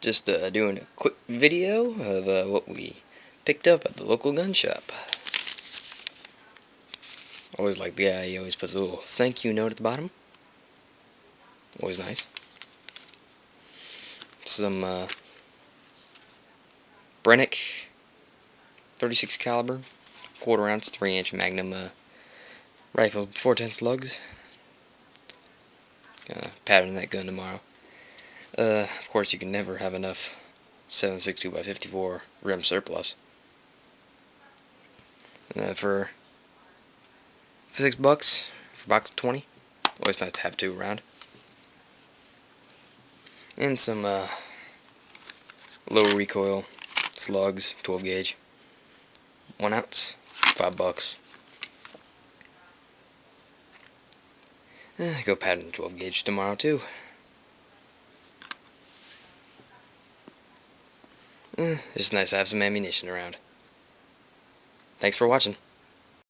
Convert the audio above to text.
Just doing a quick video of what we picked up at the local gun shop. Always like the guy, he always puts a little thank you note at the bottom. Always nice. Some Brennick 36 caliber, quarter ounce, 3-inch Magnum rifle, 410 slugs. Gonna pattern that gun tomorrow. Of course, you can never have enough 7.62x54 rim surplus. For $6, for a box of 20, always nice to have two around. And some low recoil slugs, 12 gauge, 1 ounce, $5. Go pattern 12 gauge tomorrow too. Just nice to have some ammunition around. Thanks for watching.